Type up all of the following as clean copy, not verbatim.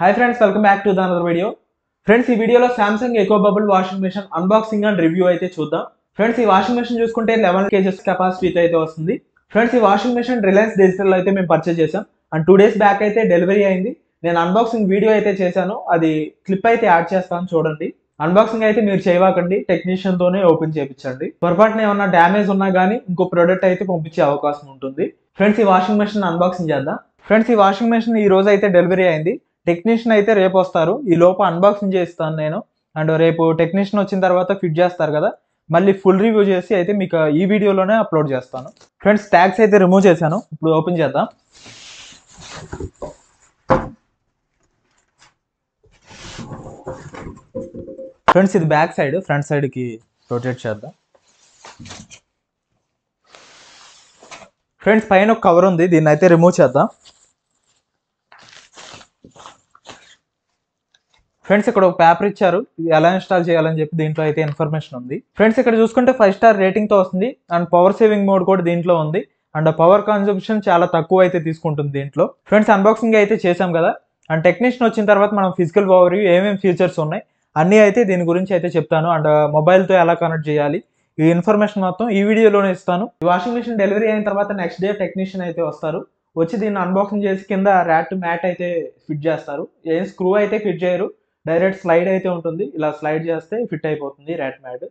Hi friends, welcome back to the another video. Friends, ఈ వీడియోలో Samsung Eco Bubble washing machine unboxing and review అయితే చూద్దాం. Friends, ఈ washing machine చూసుకుంటే 11 kgs capacity అయితే వస్తుంది. ఫ్రెండ్స్, ఈ వాషింగ్ మెషిన్ రిలయన్స్ డిజిటల్ అయితే మేము పర్చేస్ చేసాం అండ్ 2 days బ్యాక్ అయితే డెలివరీ అయింది. నేను అన్బాక్సింగ్ వీడియో అయితే చేశాను, అది క్లిప్ అయితే యాడ్ చేస్తాను చూడండి. అన్బాక్సింగ్ అయితే మీరు చేయవాకండి, టెక్నీషియన్ తోనే ఓపెన్ చేయించండి. పొరపాటున ఏమన్నా డ్యామేజ్ ఉన్నా కానీ ఇంకో ప్రోడక్ట్ అయితే పంపించే అవకాశం ఉంటుంది. ఫ్రెండ్స్, ఈ వాషింగ్ మెషిన్ అన్బాక్సింగ్ చేద్దాం. ఫ్రెండ్స్, ఈ వాషింగ్ మెషిన్ ఈ రోజు అయితే డెలివరీ అయింది. టెక్నీషియన్ అయితే రేపు వస్తారు. ఈ లోపు అన్బాక్సింగ్ చేస్తాను నేను అండ్ రేపు టెక్నీషియన్ వచ్చిన తర్వాత ఫిట్ చేస్తారు కదా, మళ్ళీ ఫుల్ రివ్యూ చేసి అయితే మీకు ఈ వీడియోలోనే అప్లోడ్ చేస్తాను. ఫ్రెండ్స్, ట్యాగ్స్ అయితే రిమూవ్ చేశాను, ఇప్పుడు ఓపెన్ చేద్దాం. ఫ్రెండ్స్, ఇది బ్యాక్ సైడ్, ఫ్రంట్ సైడ్కి రొటేట్ చేద్దాం. ఫ్రెండ్స్, పైన ఒక కవర్ ఉంది, దీన్ని అయితే రిమూవ్ చేద్దాం. ఫ్రెండ్స్, ఇక్కడ ఒక పేపర్ ఇచ్చారు, ఇది ఎలా ఇన్స్టాల్ చేయాలని చెప్పి దీంట్లో అయితే ఇన్ఫర్మేషన్ ఉంది. ఫ్రెండ్స్, ఇక్కడ చూసుకుంటే 5 star రేటింగ్తో వస్తుంది అండ్ పవర్ సేవింగ్ మోడ్ కూడా దీంట్లో ఉంది అండ్ పవర్ కన్సంప్షన్ చాలా తక్కువ అయితే తీసుకుంటుంది దీంట్లో. ఫ్రెండ్స్, అన్బాక్సింగ్ అయితే చేసాం కదా అండ్ టెక్నీషియన్ వచ్చిన తర్వాత మనం ఫిజికల్ ఓవర్ వ్యూ ఏమేమి ఫీచర్స్ ఉన్నాయి అన్నీ అయితే దీని గురించి అయితే చెప్తాను అండ్ మొబైల్తో ఎలా కనెక్ట్ చేయాలి ఈ ఇన్ఫర్మేషన్ మొత్తం ఈ వీడియోలోనే ఇస్తాను. ఈ వాషింగ్ మెషిన్ డెలివరీ అయిన తర్వాత నెక్స్ట్ డే టెక్నీషియన్ అయితే వస్తారు, వచ్చి దీన్ని అన్బాక్సింగ్ చేసి కింద మ్యాట్ అయితే ఫిట్ చేస్తారు. ఏం స్క్రూ అయితే ఫిట్ చేయరు, డైరెక్ట్ స్లైడ్ అయితే ఉంటుంది, ఇలా స్లైడ్ చేస్తే ఫిట్ అయిపోతుంది మ్యాట్.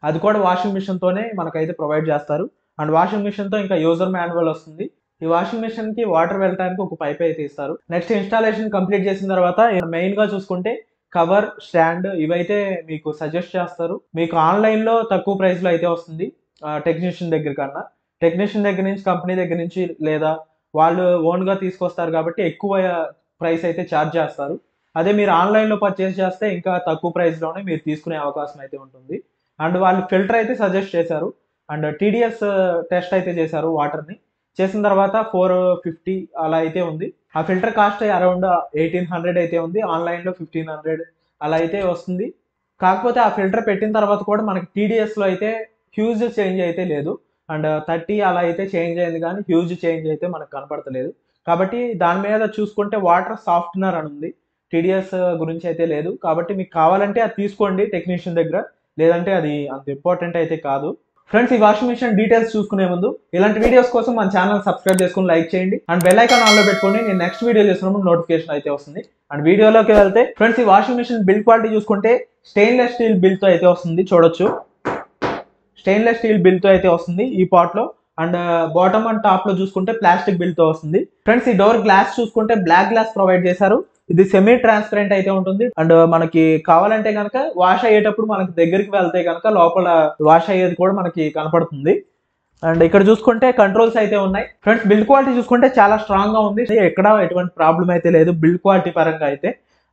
అది కూడా వాషింగ్ మిషన్తోనే మనకైతే ప్రొవైడ్ చేస్తారు అండ్ వాషింగ్ మిషన్తో ఇంకా యూజర్ మాన్యువల్ వస్తుంది. ఈ వాషింగ్ మిషన్కి వాటర్ వెళ్ళడానికి ఒక పైప్ అయితే ఇస్తారు. నెక్స్ట్ ఇన్స్టాలేషన్ కంప్లీట్ చేసిన తర్వాత మెయిన్గా చూసుకుంటే కవర్, స్టాండ్ ఇవైతే మీకు సజెస్ట్ చేస్తారు. మీకు ఆన్లైన్లో తక్కువ ప్రైస్లో అయితే వస్తుంది టెక్నీషియన్ దగ్గర కన్నా. టెక్నీషియన్ దగ్గర నుంచి, కంపెనీ దగ్గర నుంచి లేదా వాళ్ళు ఓన్గా తీసుకొస్తారు కాబట్టి ఎక్కువ ప్రైస్ అయితే ఛార్జ్ చేస్తారు. అదే మీరు ఆన్లైన్లో పర్చేస్ చేస్తే ఇంకా తక్కువ ప్రైస్లోనే మీరు తీసుకునే అవకాశం అయితే ఉంటుంది. అండ్ వాళ్ళు ఫిల్టర్ అయితే సజెస్ట్ చేశారు అండ్ టీడీఎస్ టెస్ట్ అయితే చేశారు వాటర్ని. చేసిన తర్వాత 450 అలా అయితే ఉంది. ఆ ఫిల్టర్ కాస్ట్ అరౌండ్ 1800 అయితే ఉంది, ఆన్లైన్లో 1500 అలా అయితే వస్తుంది. కాకపోతే ఆ ఫిల్టర్ పెట్టిన తర్వాత కూడా మనకి టీడీఎస్లో అయితే హ్యూజ్ చేంజ్ అయితే లేదు అండ్ 30 అలా అయితే చేంజ్ అయింది కానీ హ్యూజ్ చేంజ్ అయితే మనకు కనపడతలేదు. కాబట్టి దాని మీద చూసుకుంటే వాటర్ సాఫ్ట్నర్ అని ఉంది, టీడీఎస్ గురించి అయితే లేదు. కాబట్టి మీకు కావాలంటే అది తీసుకోండి టెక్నీషియన్ దగ్గర, లేదంటే అది అంత ఇంపార్టెంట్ అయితే కాదు. ఫ్రెండ్స్, ఈ వాషింగ్ మెషిన్ డీటెయిల్స్ చూసుకునే ముందు ఇలాంటి వీడియోస్ కోసం మన ఛానల్ సబ్స్క్రైబ్ చేసుకుని లైక్ చేయండి అండ్ బెల్ ఐకాన్ ఆన్లో పెట్టుకోండి. నేను నెక్స్ట్ వీడియో చేసినప్పుడు నోటిఫికేషన్ అయితే వస్తుంది. అండ్ వీడియోలోకి వెళ్తే ఫ్రెండ్స్, ఈ వాషింగ్ మెషిన్ బిల్డ్ క్వాలిటీ చూసుకుంటే స్టెయిన్లెస్ స్టీల్ బిల్డ్తో అయితే వస్తుంది. చూడొచ్చు, స్టెయిన్లెస్ స్టీల్ బిల్డ్తో అయితే వస్తుంది ఈ పార్ట్లో. అండ్ బాటమ్ అండ్ టాప్ లో చూసుకుంటే ప్లాస్టిక్ బిల్డ్ తో వస్తుంది. ఫ్రెండ్స్, ఈ డోర్ గ్లాస్ చూసుకుంటే బ్లాక్ గ్లాస్ ప్రొవైడ్ చేశారు. ఇది సెమీ ట్రాన్స్పరెంట్ అయితే ఉంటుంది అండ్ మనకి కావాలంటే కనుక వాష్ అయ్యేటప్పుడు మనకి దగ్గరికి వెళ్తే కనుక లోపల వాష్ అయ్యేది కూడా మనకి కనపడుతుంది. అండ్ ఇక్కడ చూసుకుంటే కంట్రోల్స్ అయితే ఉన్నాయి. ఫ్రెండ్స్, బిల్డ్ క్వాలిటీ చూసుకుంటే చాలా స్ట్రాంగ్ గా ఉంది, ఎక్కడ ఎటువంటి ప్రాబ్లం అయితే లేదు బిల్డ్ క్వాలిటీ పరంగా అయితే.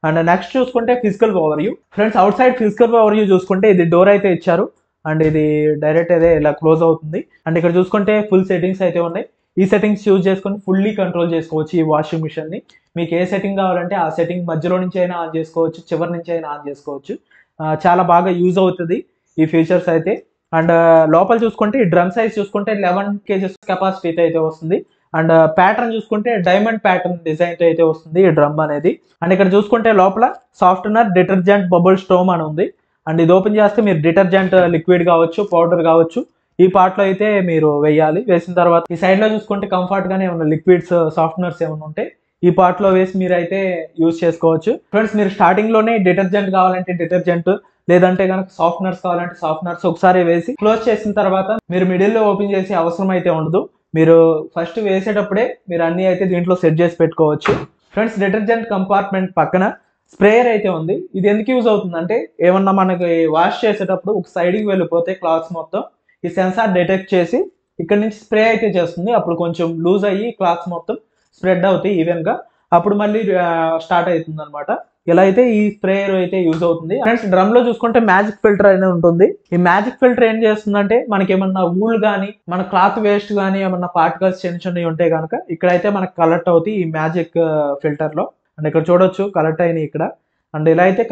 అండ్ నెక్స్ట్ చూసుకుంటే physical over view. Friends, out side physical over view చూసుకుంటే ఇది డోర్ అయితే ఇచ్చారు అండ్ ఇది డైరెక్ట్ అదే ఇలా క్లోజ్ అవుతుంది. అండ్ ఇక్కడ చూసుకుంటే ఫుల్ సెట్టింగ్స్ అయితే ఉన్నాయి. ఈ సెట్టింగ్స్ యూజ్ చేసుకొని ఫుల్లీ కంట్రోల్ చేసుకోవచ్చు ఈ వాషింగ్ మిషన్ని. మీకు ఏ సెట్టింగ్ కావాలంటే ఆ సెట్టింగ్ మధ్యలో నుంచి అయినా ఆన్ చేసుకోవచ్చు, చివరి నుంచి అయినా ఆన్ చేసుకోవచ్చు. చాలా బాగా యూజ్ అవుతుంది ఈ ఫీచర్స్ అయితే. అండ్ లోపల చూసుకుంటే ఈ డ్రమ్ సైజ్ చూసుకుంటే 11 kgs కెపాసిటీ అయితే వస్తుంది. అండ్ ప్యాటర్న్ చూసుకుంటే డైమండ్ ప్యాటర్న్ డిజైన్తో అయితే వస్తుంది ఈ డ్రమ్ అనేది. అండ్ ఇక్కడ చూసుకుంటే లోపల సాఫ్ట్నర్ డిటర్జెంట్ బబుల్ స్టోమ్ అని ఉంది. అండ్ ఇది ఓపెన్ చేస్తే మీరు డిటర్జెంట్ లిక్విడ్ కావచ్చు, పౌడర్ కావచ్చు, ఈ పార్ట్లో అయితే మీరు వేయాలి. వేసిన తర్వాత ఈ సైడ్లో చూసుకుంటే కంఫర్ట్గానే ఏమన్నా లిక్విడ్స్, సాఫ్ట్నర్స్ ఏమైనా ఉంటే ఈ పార్ట్లో వేసి మీరు అయితే యూజ్ చేసుకోవచ్చు. ఫ్రెండ్స్, మీరు స్టార్టింగ్లోనే డిటర్జెంట్ కావాలంటే డిటర్జెంట్, లేదంటే కనుక సాఫ్ట్నర్స్ కావాలంటే సాఫ్ట్నర్స్ ఒకసారి వేసి క్లోజ్ చేసిన తర్వాత మీరు మిడిల్లో ఓపెన్ చేసే అవసరం అయితే ఉండదు. మీరు ఫస్ట్ వేసేటప్పుడే మీరు అన్నీ అయితే దీంట్లో సెట్ చేసి పెట్టుకోవచ్చు. ఫ్రెండ్స్, డిటర్జెంట్ కంపార్ట్మెంట్ పక్కన స్ప్రేయర్ అయితే ఉంది. ఇది ఎందుకు యూజ్ అవుతుందంటే ఏమన్నా మనకి వాష్ చేసేటప్పుడు ఒక సైడ్కి వెళ్ళిపోతే క్లాత్స్ మొత్తం ఈ సెన్సార్ డిటెక్ట్ చేసి ఇక్కడ నుంచి స్ప్రే అయితే చేస్తుంది. అప్పుడు కొంచెం లూజ్ అయ్యి క్లాత్స్ మొత్తం స్ప్రెడ్ అవుతాయి ఈవెన్గా, అప్పుడు మళ్ళీ స్టార్ట్ అవుతుంది అనమాట. ఇలా అయితే ఈ స్ప్రేయర్ అయితే యూజ్ అవుతుంది. ఫ్రెండ్స్, డ్రమ్ లో చూసుకుంటే మ్యాజిక్ ఫిల్టర్ అనేది ఉంటుంది. ఈ మ్యాజిక్ ఫిల్టర్ ఏం చేస్తుందంటే మనకి ఏమన్నా ఊల్ కానీ మన క్లాత్ వేస్ట్ కానీ ఏమన్నా పార్టికల్స్ చిన్న చిన్నవి ఉంటే కనుక ఇక్కడైతే మనకు కలెక్ట్ అవుతాయి ఈ మ్యాజిక్ ఫిల్టర్ లో. అండ్ ఇక్కడ చూడొచ్చు కలెక్ట్ అయినాయి ఇక్కడ. అండ్ ఇలా అయితే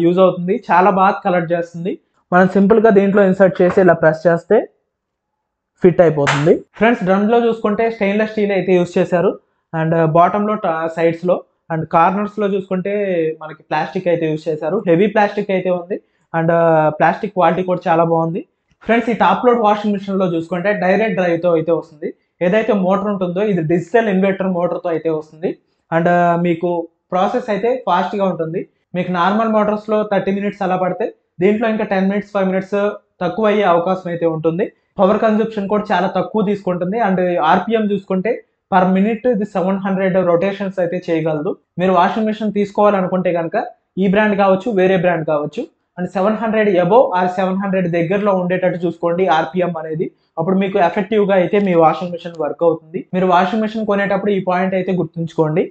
యూజ్ అవుతుంది, చాలా బాగా కలెక్ట్ చేస్తుంది. మనం సింపుల్ గా దీంట్లో ఇన్సర్ట్ చేసి ఇలా ప్రెస్ చేస్తే ఫిట్ అయిపోతుంది. ఫ్రెండ్స్, డ్రమ్ లో చూసుకుంటే స్టెయిన్లెస్ స్టీల్ అయితే యూజ్ చేశారు అండ్ బాటమ్ లో సైడ్స్ లో అండ్ కార్నర్స్ లో చూసుకుంటే మనకి ప్లాస్టిక్ అయితే యూజ్ చేశారు, హెవీ ప్లాస్టిక్ అయితే ఉంది. అండ్ ప్లాస్టిక్ క్వాలిటీ కూడా చాలా బాగుంది. ఫ్రెండ్స్, ఈ టాప్ లోడ్ వాషింగ్ మిషన్ లో చూసుకుంటే డైరెక్ట్ డ్రైవ్ తో అయితే వస్తుంది. ఏదైతే మోటార్ ఉంటుందో ఇది డిజిటల్ ఇన్వర్టర్ మోటార్ తో అయితే వస్తుంది. అండ్ మీకు ప్రాసెస్ అయితే ఫాస్ట్ గా ఉంటుంది. మీకు నార్మల్ మోటార్స్ లో 30 మినిట్స్ అలా పడితే దీంట్లో ఇంకా 10 మినిట్స్ 5 మినిట్స్ తక్కువ అయ్యే అవకాశం అయితే ఉంటుంది. పవర్ కన్సంప్షన్ కూడా చాలా తక్కువ తీసుకుంటుంది. అండ్ ఆర్పిఎం చూసుకుంటే పర్ మినిట్ ఇది 700 రొటేషన్స్ అయితే చేయగలదు. మీరు వాషింగ్ మిషన్ తీసుకోవాలనుకుంటే కనుక ఈ బ్రాండ్ కావచ్చు, వేరే బ్రాండ్ కావచ్చు, అండ్ 700 అబోవ్ ఆర్ 700 దగ్గరలో ఉండేటట్టు చూసుకోండి ఆర్పిఎం అనేది. అప్పుడు మీకు ఎఫెక్టివ్ గా అయితే మీ వాషింగ్ మిషన్ వర్క్ అవుతుంది. మీరు వాషింగ్ మిషన్ కొనేటప్పుడు ఈ పాయింట్ అయితే గుర్తుంచుకోండి.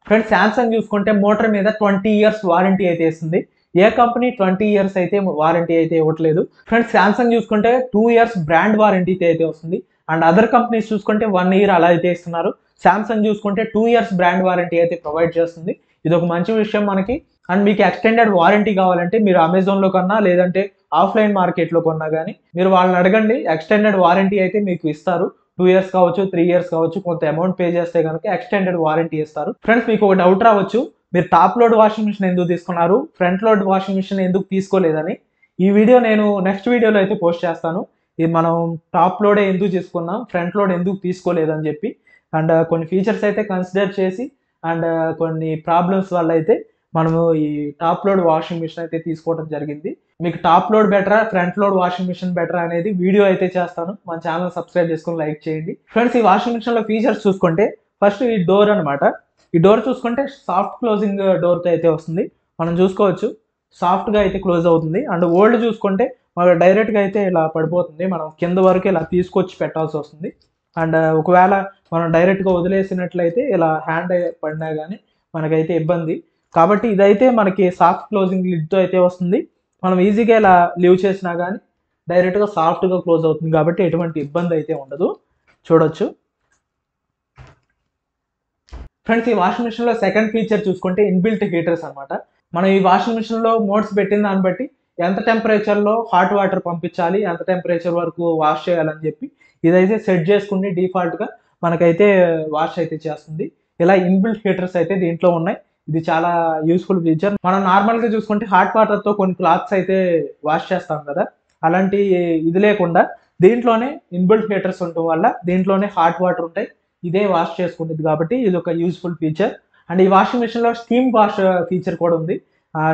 ఫ్రెండ్స్, శాంసంగ్ చూసుకుంటే మోటార్ మీద 20 ఇయర్స్ వారంటీ అయితే ఇస్తుంది. ఏ కంపెనీ 20 ఇయర్స్ అయితే వారంటీ అయితే ఇవ్వట్లేదు. ఫ్రెండ్స్, శాంసంగ్ చూసుకుంటే 2 ఇయర్స్ బ్రాండ్ వారంటీ అయితే వస్తుంది. అండ్ అదర్ కంపెనీస్ చూసుకుంటే 1 ఇయర్ అలా అయితే ఇస్తున్నారు. శాంసంగ్ చూసుకుంటే 2 ఇయర్స్ బ్రాండ్ వారంటీ అయితే ప్రొవైడ్ చేస్తుంది. ఇది ఒక మంచి విషయం మనకి. అండ్ మీకు ఎక్స్టెండెడ్ వారంటీ కావాలంటే మీరు అమెజాన్లో కన్నా లేదంటే ఆఫ్లైన్ మార్కెట్లో కొన్నా కానీ మీరు వాళ్ళని అడగండి, ఎక్స్టెండెడ్ వారంటీ అయితే మీకు ఇస్తారు. 2 ఇయర్స్ కావచ్చు, 3 ఇయర్స్ కావచ్చు, కొంత అమౌంట్ పే చేస్తే కనుక ఎక్స్టెండెడ్ వారంటీ ఇస్తారు. ఫ్రెండ్స్, మీకు ఒక డౌట్ రావచ్చు, మీరు టాప్ లోడ్ వాషింగ్ మిషన్ ఎందుకు తీసుకున్నారు, ఫ్రంట్ లోడ్ వాషింగ్ మిషన్ ఎందుకు తీసుకోలేదని. ఈ వీడియో నేను నెక్స్ట్ వీడియోలో అయితే పోస్ట్ చేస్తాను. ఇది మనం టాప్ లోడే ఎందుకు తీసుకున్నాం, ఫ్రంట్ లోడ్ ఎందుకు తీసుకోలేదని చెప్పి. అండ్ కొన్ని ఫీచర్స్ అయితే కన్సిడర్ చేసి అండ్ కొన్ని ప్రాబ్లమ్స్ వల్ల అయితే మనము ఈ టాప్ లోడ్ వాషింగ్ మిషన్ అయితే తీసుకోవడం జరిగింది. మీకు టాప్ లోడ్ బెటరా, ఫ్రంట్ లోడ్ వాషింగ్ మిషన్ బెటరా అనేది వీడియో అయితే చేస్తాను. మన ఛానల్ సబ్స్క్రైబ్ చేసుకొని లైక్ చేయండి. ఫ్రెండ్స్, ఈ వాషింగ్ మిషన్ లో ఫీచర్స్ చూసుకుంటే ఫస్ట్ ఈ డోర్ అనమాట. ఈ డోర్ చూసుకుంటే సాఫ్ట్ క్లోజింగ్ డోర్తో అయితే వస్తుంది. మనం చూసుకోవచ్చు సాఫ్ట్ గా అయితే క్లోజ్ అవుతుంది. అండ్ ఓల్డ్ చూసుకుంటే మనకు డైరెక్ట్ గా అయితే ఇలా పడిపోతుంది, మనం కింద వరకు ఇలా తీసుకొచ్చి పెట్టాల్సి వస్తుంది. అండ్ ఒకవేళ మనం డైరెక్ట్ గా వదిలేసినట్లయితే ఇలా హ్యాండ్ పడినా కానీ మనకైతే ఇబ్బంది. కాబట్టి ఇదైతే మనకి సాఫ్ట్ క్లోజింగ్ లిడ్తో అయితే వస్తుంది. మనం ఈజీగా ఇలా లీవ్ చేసినా కానీ డైరెక్ట్గా సాఫ్ట్గా క్లోజ్ అవుతుంది. కాబట్టి ఎటువంటి ఇబ్బంది అయితే ఉండదు. చూడొచ్చు ఫ్రెండ్స్, ఈ వాషింగ్ మిషన్లో సెకండ్ ఫీచర్ చూసుకుంటే ఇన్బిల్ట్ హీటర్స్ అనమాట. మనం ఈ వాషింగ్ మిషన్లో మోడ్స్ పెట్టిన దాన్ని బట్టి ఎంత టెంపరేచర్లో హాట్ వాటర్ పంపించాలి, ఎంత టెంపరేచర్ వరకు వాష్ చేయాలని చెప్పి ఇదైతే సెట్ చేసుకుని డిఫాల్ట్గా మనకైతే వాష్ అయితే చేస్తుంది. ఇలా ఇన్బిల్ట్ హీటర్స్ అయితే దీంట్లో ఉన్నాయి. ఇది చాలా యూస్ఫుల్ ఫీచర్. మనం నార్మల్గా చూసుకుంటే హాట్ వాటర్తో కొన్ని క్లాత్స్ అయితే వాష్ చేస్తాం కదా, అలాంటి ఇది లేకుండా దీంట్లోనే ఇన్బిల్ట్ హీటర్స్ ఉండటం వల్ల దీంట్లోనే హాట్ వాటర్ ఉంటాయి, ఇదే వాష్ చేసుకుంటుంది. కాబట్టి ఇది ఒక యూస్ఫుల్ ఫీచర్. అండ్ ఈ వాషింగ్ మిషన్లో స్టీమ్ వాష్ ఫీచర్ కూడా ఉంది.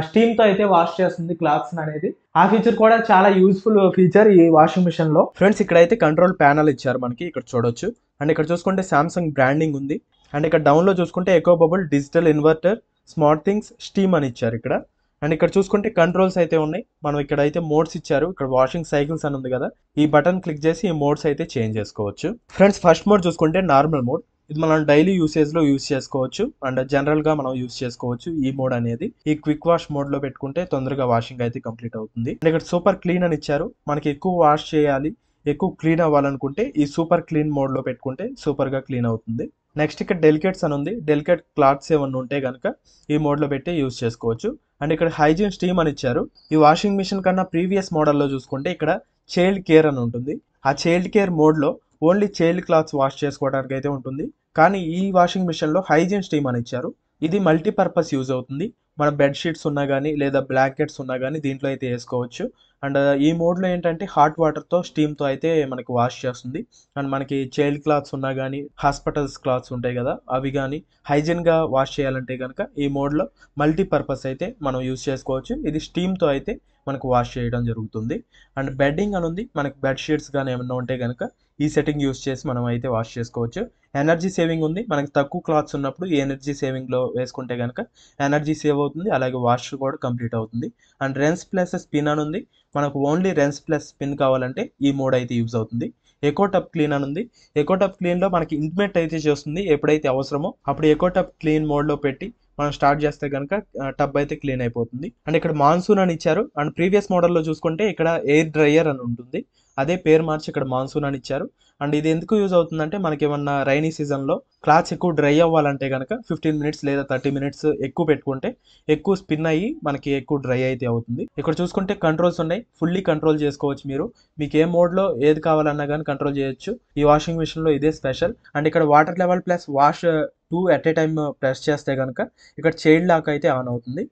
స్టీమ్తో అయితే వాష్ చేస్తుంది క్లాత్స్ అనేది. ఆ ఫీచర్ కూడా చాలా యూస్ఫుల్ ఫీచర్ ఈ వాషింగ్ మిషన్ లో. ఫ్రెండ్స్, ఇక్కడైతే కంట్రోల్ ప్యానల్ ఇచ్చారు మనకి, ఇక్కడ చూడొచ్చు. అండ్ ఇక్కడ చూసుకుంటే సామ్సంగ్ బ్రాండింగ్ ఉంది. అండ్ ఇక్కడ డౌన్ లో చూసుకుంటే eco bubble, digital inverter, smart things, steam అని ఇచ్చారు ఇక్కడ. అండ్ ఇక్కడ చూసుకుంటే కంట్రోల్స్ అయితే ఉన్నాయి. మనం ఇక్కడ అయితే మోడ్స్ ఇచ్చారు. ఇక్కడ వాషింగ్ సైకిల్స్ అని ఉంది కదా, ఈ బటన్ క్లిక్ చేసి ఈ మోడ్స్ అయితే చేంజ్ చేసుకోవచ్చు. ఫ్రెండ్స్, ఫస్ట్ మోడ్ చూసుకుంటే నార్మల్ మోడ్. ఇది మనం డైలీ యూసేజ్ లో యూస్ చేసుకోవచ్చు అండ్ జనరల్ గా మనం యూస్ చేసుకోవచ్చు. ఈ మోడ్ అనేది ఈ క్విక్ వాష్ మోడ్ లో పెట్టుకుంటే తొందరగా వాషింగ్ అయితే కంప్లీట్ అవుతుంది. అండ్ ఇక్కడ సూపర్ క్లీన్ అని ఇచ్చారు. మనకి ఎక్కువ వాష్ చేయాలి, ఎక్కువ క్లీన్ అవ్వాలనుకుంటే ఈ సూపర్ క్లీన్ మోడ్ లో పెట్టుకుంటే సూపర్ గా క్లీన్ అవుతుంది. నెక్స్ట్ ఇక్కడ డెలికేట్స్ అని ఉంది. డెలికేట్ క్లాత్స్ ఏమన్నా ఉంటే కనుక ఈ మోడ్ లో పెట్టి యూస్ చేసుకోవచ్చు. అండ్ ఇక్కడ హైజీన్ స్టీమ్ అని ఇచ్చారు. ఈ వాషింగ్ మిషన్ కన్నా ప్రీవియస్ మోడల్లో చూసుకుంటే ఇక్కడ చైల్డ్ కేర్ అని ఉంటుంది. ఆ చైల్డ్ కేర్ మోడ్ లో ఓన్లీ చైల్డ్ క్లాత్స్ వాష్ చేసుకోవడానికి అయితే ఉంటుంది. కానీ ఈ వాషింగ్ మిషన్ లో హైజీన్ స్టీమ్ అని ఇచ్చారు. ఇది మల్టీపర్పస్ యూజ్ అవుతుంది. మన బెడ్ షీట్స్ ఉన్నా కానీ లేదా బ్లాంకెట్స్ ఉన్నా కానీ దీంట్లో అయితే వేసుకోవచ్చు. అండ్ ఈ మోడ్లో ఏంటంటే హాట్ వాటర్తో స్టీమ్తో అయితే మనకి వాష్ చేస్తుంది. అండ్ మనకి చైల్డ్ క్లాత్స్ ఉన్నా కానీ హాస్పిటల్స్ క్లాత్స్ ఉంటాయి కదా, అవి కానీ హైజీన్గా వాష్ చేయాలంటే కనుక ఈ మోడ్లో మల్టీపర్పస్ అయితే మనం యూజ్ చేసుకోవచ్చు. ఇది స్టీమ్తో అయితే మనకు వాష్ చేయడం జరుగుతుంది. అండ్ బెడ్డింగ్ అని ఉంది. మనకి బెడ్ షీట్స్ కానీ ఏమన్నా ఉంటే కనుక ఈ సెట్టింగ్ యూజ్ చేసి మనం అయితే వాష్ చేసుకోవచ్చు. ఎనర్జీ సేవింగ్ ఉంది. మనకి తక్కువ క్లాత్స్ ఉన్నప్పుడు ఈ ఎనర్జీ సేవింగ్లో వేసుకుంటే కనుక ఎనర్జీ సేవ్ అవుతుంది, అలాగే వాష్ కూడా కంప్లీట్ అవుతుంది. అండ్ రెన్స్ ప్లస్ స్పిన్ అని ఉంది. మనకు ఓన్లీ రెన్స్ ప్లస్ స్పిన్ కావాలంటే ఈ మోడ్ అయితే యూజ్ అవుతుంది. ఎకో టబ్ క్లీన్ అని ఉంది. ఎకో టబ్ క్లీన్లో మనకి ఇంటిమేట్ అయితే చేస్తుంది. ఎప్పుడైతే అవసరమో అప్పుడు ఎకో టబ్ క్లీన్ మోడ్లో పెట్టి మనం స్టార్ట్ చేస్తే కనుక టబ్ అయితే క్లీన్ అయిపోతుంది. అండ్ ఇక్కడ మాన్సూన్ అని ఇచ్చారు. అండ్ ప్రీవియస్ మోడల్లో చూసుకుంటే ఇక్కడ ఎయిర్ డ్రైయర్ అని ఉంటుంది. అదే పేరు మార్చి ఇక్కడ మాన్సూన్ అని ఇచ్చారు. అండ్ ఇది ఎందుకు యూజ్ అవుతుందంటే మనకి ఏమన్నా రైనీ సీజన్లో క్లాత్స్ ఎక్కువ డ్రై అవ్వాలంటే కనుక 15 మినిట్స్ లేదా 30 మినిట్స్ ఎక్కువ పెట్టుకుంటే ఎక్కువ స్పిన్ అయ్యి మనకి ఎక్కువ డ్రై అయితే అవుతుంది. ఇక్కడ చూసుకుంటే కంట్రోల్స్ ఉన్నాయి. ఫుల్లీ కంట్రోల్ చేసుకోవచ్చు. మీకు ఏ మోడ్లో ఏది కావాలన్నా కానీ కంట్రోల్ చేయొచ్చు. ఈ వాషింగ్ మిషన్లో ఇదే స్పెషల్. అండ్ ఇక్కడ water level plus wash 2 at a time press చేస్తే కనుక ఇక్కడ చైల్డ్ లాక్ అయితే ఆన్ అవుతుంది.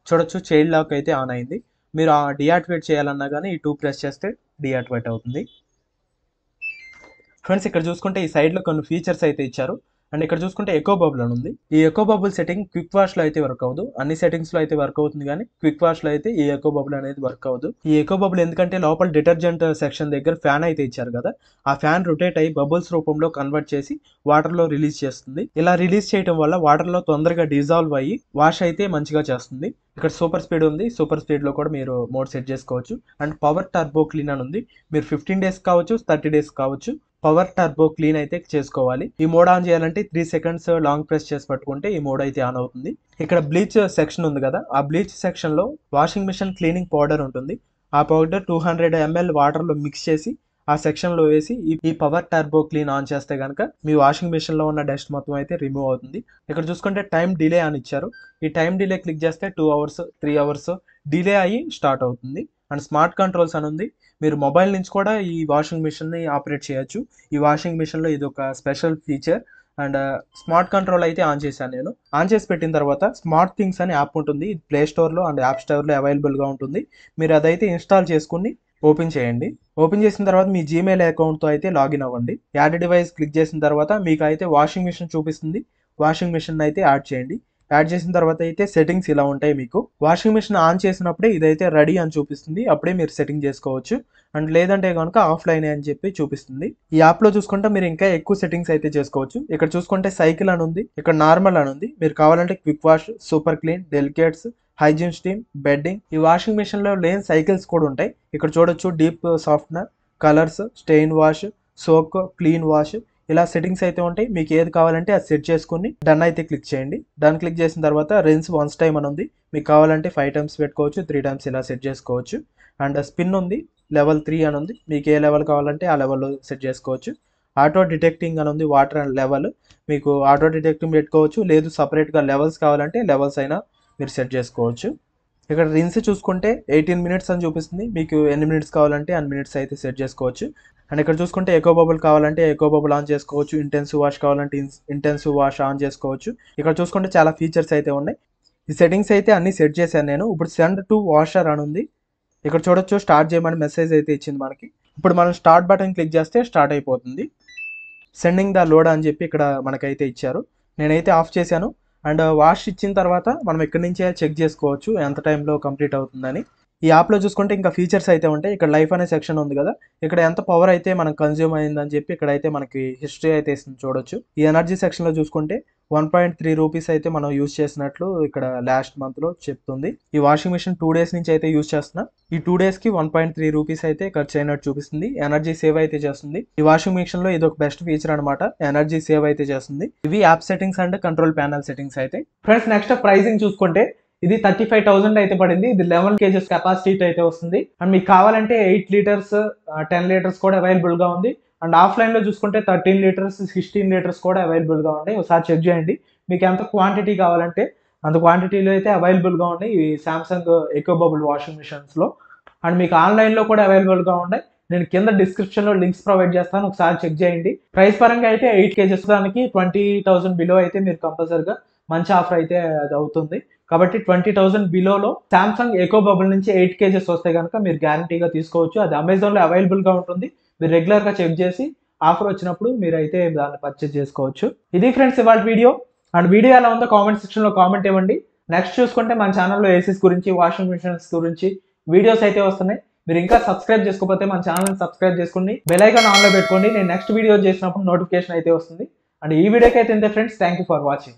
చూడొచ్చు, చైల్డ్ లాక్ అయితే ఆన్ అయింది. మీరు డియాక్టివేట్ చేయాలన్నా కానీ ఈ 2 ప్రెస్ చేస్తే డియాక్టివేట్ అవుతుంది. ఫ్రెండ్స్ ఇక్కడ చూసుకుంటే ఈ సైడ్లో కొన్ని ఫీచర్స్ అయితే ఇచ్చారు. అండ్ ఇక్కడ చూసుకుంటే ఎకో బబుల్ అని ఉంది. ఈ ఎకో బబుల్ సెట్టింగ్ క్విక్ వాష్లో అయితే వర్క్ అవ్వదు. అన్ని సెట్టింగ్స్లో అయితే వర్క్ అవుతుంది, కానీ క్విక్ వాష్లో అయితే ఈ ఎకో బబుల్ అనేది వర్క్ అవ్వదు. ఈ ఎకో బబుల్ ఎందుకంటే లోపల డిటర్జెంట్ సెక్షన్ దగ్గర ఫ్యాన్ అయితే ఇచ్చారు కదా, ఆ ఫ్యాన్ రొటేట్ అయ్యి బబుల్స్ రూపంలో కన్వర్ట్ చేసి వాటర్లో రిలీజ్ చేస్తుంది. ఇలా రిలీజ్ చేయడం వల్ల వాటర్లో తొందరగా డిజాల్వ్ అయ్యి వాష్ అయితే మంచిగా చేస్తుంది. ఇక్కడ సూపర్ స్పీడ్ ఉంది. సూపర్ స్పీడ్లో కూడా మీరు మోడ్ సెట్ చేసుకోవచ్చు. అండ్ పవర్ టర్బో క్లీన్ అని ఉంది. మీరు 15 డేస్ కావచ్చు, 30 డేస్ కావచ్చు, పవర్ టర్బో క్లీన్ అయితే చేసుకోవాలి. ఈ మోడ్ ఆన్ చేయాలంటే 3 సెకండ్స్ లాంగ్ ప్రెస్ చేసి పట్టుకుంటే ఈ మోడ్ అయితే ఆన్ అవుతుంది. ఇక్కడ బ్లీచ్ సెక్షన్ ఉంది కదా, ఆ బ్లీచ్ సెక్షన్ లో వాషింగ్ మిషన్ క్లీనింగ్ పౌడర్ ఉంటుంది. ఆ పౌడర్ 200 ml వాటర్ లో మిక్స్ చేసి ఆ సెక్షన్ లో వేసి ఈ పవర్ టర్బో క్లీన్ ఆన్ చేస్తే కనుక మీ వాషింగ్ మిషన్ లో ఉన్న డస్ట్ మొత్తం అయితే రిమూవ్ అవుతుంది. ఇక్కడ చూసుకుంటే టైం డిలే అని ఇచ్చారు. ఈ టైం డిలే క్లిక్ చేస్తే 2 hours 3 hours డిలే అయ్యి స్టార్ట్ అవుతుంది. అండ్ స్మార్ట్ కంట్రోల్స్ అని ఉంది. మీరు మొబైల్ నుంచి కూడా ఈ వాషింగ్ మిషన్ని ఆపరేట్ చేయొచ్చు. ఈ వాషింగ్ మిషన్లో ఇది ఒక special feature. And smart control అయితే ఆన్ చేశాను నేను. ఆన్ చేసి పెట్టిన తర్వాత స్మార్ట్ థింగ్స్ అని యాప్ ఉంటుంది. ఇది ప్లే స్టోర్లో అండ్ యాప్ స్టోర్లో అవైలబుల్గా ఉంటుంది. మీరు అదైతే ఇన్స్టాల్ చేసుకుని ఓపెన్ చేయండి. ఓపెన్ చేసిన తర్వాత మీ జీమెయిల్ అకౌంట్తో అయితే లాగిన్ అవ్వండి. యాడ్ డివైస్ క్లిక్ చేసిన తర్వాత మీకు అయితే వాషింగ్ మిషన్ చూపిస్తుంది. వాషింగ్ మిషన్ అయితే యాడ్ చేయండి. యాడ్ చేసిన తర్వాత అయితే సెట్టింగ్స్ ఇలా ఉంటాయి. మీకు వాషింగ్ మిషన్ ఆన్ చేసినప్పుడే ఇదైతే రెడీ అని చూపిస్తుంది. అప్పుడే మీరు సెట్టింగ్ చేసుకోవచ్చు. అండ్ లేదంటే కనుక ఆఫ్లైన్ అని చెప్పి చూపిస్తుంది. ఈ యాప్లో చూసుకుంటే మీరు ఇంకా ఎక్కువ సెట్టింగ్స్ అయితే చేసుకోవచ్చు. ఇక్కడ చూసుకుంటే సైకిల్ అని ఉంది, ఇక్కడ నార్మల్ అని ఉంది. మీరు కావాలంటే quick wash, super clean, delicates, hygiene steam, bedding, ఈ వాషింగ్ మిషన్లో లేని సైకిల్స్ కూడా ఉంటాయి. ఇక్కడ చూడొచ్చు deep softener, colours, stain wash, soak, clean wash, ఇలా సెట్టింగ్స్ అయితే ఉంటాయి. మీకు ఏది కావాలంటే అది సెట్ చేసుకుని డన్ అయితే క్లిక్ చేయండి. డన్ క్లిక్ చేసిన తర్వాత రిన్స్ వన్స్ టైమ్ అని ఉంది. మీకు కావాలంటే 5 times పెట్టుకోవచ్చు, 3 times ఇలా సెట్ చేసుకోవచ్చు. అండ్ స్పిన్ ఉంది, లెవెల్ 3 అని ఉంది. మీకు ఏ లెవెల్ కావాలంటే ఆ లెవెల్లో సెట్ చేసుకోవచ్చు. ఆటో డిటెక్టింగ్ అని ఉంది, వాటర్ అండ్ లెవెల్. మీకు ఆటో డిటెక్టింగ్ పెట్టుకోవచ్చు, లేదు సపరేట్గా లెవెల్స్ కావాలంటే లెవెల్స్ అయినా మీరు సెట్ చేసుకోవచ్చు. ఇక్కడ రిన్స్ చూసుకుంటే 18 minutes అని చూపిస్తుంది. మీకు ఎన్ని మినిట్స్ కావాలంటే అన్ని మినిట్స్ అయితే సెట్ చేసుకోవచ్చు. అండ్ ఇక్కడ చూసుకుంటే ఎకో బబుల్ కావాలంటే ఎకో బబుల్ ఆన్ చేసుకోవచ్చు. ఇంటెన్సివ్ వాష్ కావాలంటే ఇంటెన్సివ్ వాష్ ఆన్ చేసుకోవచ్చు. ఇక్కడ చూసుకుంటే చాలా ఫీచర్స్ అయితే ఉన్నాయి. ఈ సెట్టింగ్స్ అయితే అన్ని సెట్ చేశాను నేను. ఇప్పుడు సెండ్ టు వాషర్ అని ఉంది. ఇక్కడ చూడొచ్చు స్టార్ట్ చేయమని మెసేజ్ అయితే ఇచ్చింది మనకి. ఇప్పుడు మనం స్టార్ట్ బటన్ క్లిక్ చేస్తే స్టార్ట్ అయిపోతుంది. సెండింగ్ ద లోడ్ అని చెప్పి ఇక్కడ మనకైతే ఇచ్చారు. నేనైతే ఆఫ్ చేశాను. అండ్ వాష్ ఇచ్చిన తర్వాత మనం ఎక్కడి నుంచే చెక్ చేసుకోవచ్చు ఎంత టైంలో కంప్లీట్ అవుతుందని. ఈ యాప్లో చూసుకుంటే ఇంకా ఫీచర్స్ అయితే ఉంటాయి. ఇక్కడ లైఫ్ అనే సెక్షన్ ఉంది కదా, ఇక్కడ ఎంత పవర్ అయితే మనకు కన్జ్యూమ్ అయిందని చెప్పి ఇక్కడైతే మనకి హిస్టరీ అయితే ఇస్తుంది చూడొచ్చు. ఈ ఎనర్జీ సెక్షన్లో చూసుకుంటే 1.3 రూపీస్ అయితే మనం యూజ్ చేసినట్లు ఇక్కడ లాస్ట్ మంత్లో చెప్తుంది. ఈ వాషింగ్ మిషన్ 2 days నుంచి అయితే యూజ్ చేస్తున్నా. ఈ 2 daysకి 1.3 రూపీస్ అయితే ఖర్చు అయినట్టు చూపిస్తుంది. ఎనర్జీ సేవ్ అయితే చేస్తుంది. ఈ వాషింగ్ మిషన్లో ఇది ఒక బెస్ట్ ఫీచర్ అనమాట. ఎనర్జీ సేవ్ అయితే చేస్తుంది. ఇవి app settings and control panel settings అయితే. ఫ్రెండ్స్ నెక్స్ట్ ప్రైసింగ్ చూసుకుంటే ఇది 35,000 అయితే పడింది. ఇది 11 kgs కెపాసిటీ అయితే వస్తుంది. అండ్ మీకు కావాలంటే 8 liters 10 liters కూడా అవైలబుల్ గా ఉంది. అండ్ ఆఫ్లైన్ లో చూసుకుంటే 13 liters 16 liters కూడా అవైలబుల్ గా ఉన్నాయి. ఒకసారి చెక్ చేయండి. మీకు ఎంత క్వాంటిటీ కావాలంటే అంత క్వాంటిటీలో అయితే అవైలబుల్ గా ఉన్నాయి ఈ Samsung eco bubble washing machines లో. అండ్ మీకు ఆన్లైన్ లో కూడా అవైలబుల్ గా ఉన్నాయి. నేను కింద డిస్క్రిప్షన్ లో లింక్స్ ప్రొవైడ్ చేస్తాను, ఒకసారి చెక్ చేయండి. ప్రైస్ పరంగా అయితే 8 kgs దానికి 20,000 బిలో అయితే మీరు కంపల్సరిగా మంచి ఆఫర్ అయితే అది అవుతుంది. కాబట్టి 20,000 బిలోలో సామ్సంగ్ ఎకో బబుల్ నుంచి 8 kgs వస్తే కనుక మీరు గ్యారంటీగా తీసుకోవచ్చు. అది అమెజాన్లో అవైలబుల్గా ఉంటుంది. మీరు రెగ్యులర్గా చెక్ చేసి ఆఫర్ వచ్చినప్పుడు మీరు అయితే దాన్ని పర్చేజ్ చేసుకోవచ్చు. ఇది ఫ్రెండ్స్ ఇవాళ వీడియో. అండ్ వీడియో ఎలా ఉందో కామెంట్ సెక్షన్లో కామెంట్ ఇవ్వండి. నెక్స్ట్ చూసుకుంటే మన ఛానల్లో ఏసీస్ గురించి, వాషింగ్ మిషన్స్ గురించి వీడియోస్ అయితే వస్తున్నాయి. మీరు ఇంకా సబ్స్క్రైబ్ చేసుకోకపోతే మన ఛానల్ని సబ్స్క్రైబ్ చేసుకోండి, బెల్ ఐకాన్ ఆన్లో పెట్టుకోండి. నేను నెక్స్ట్ వీడియో చేసినప్పుడు నోటిఫికేషన్ అయితే వస్తుంది. అండ్ ఈ వీడియోకి అయితే ఇంతే friends. Thank you for watching.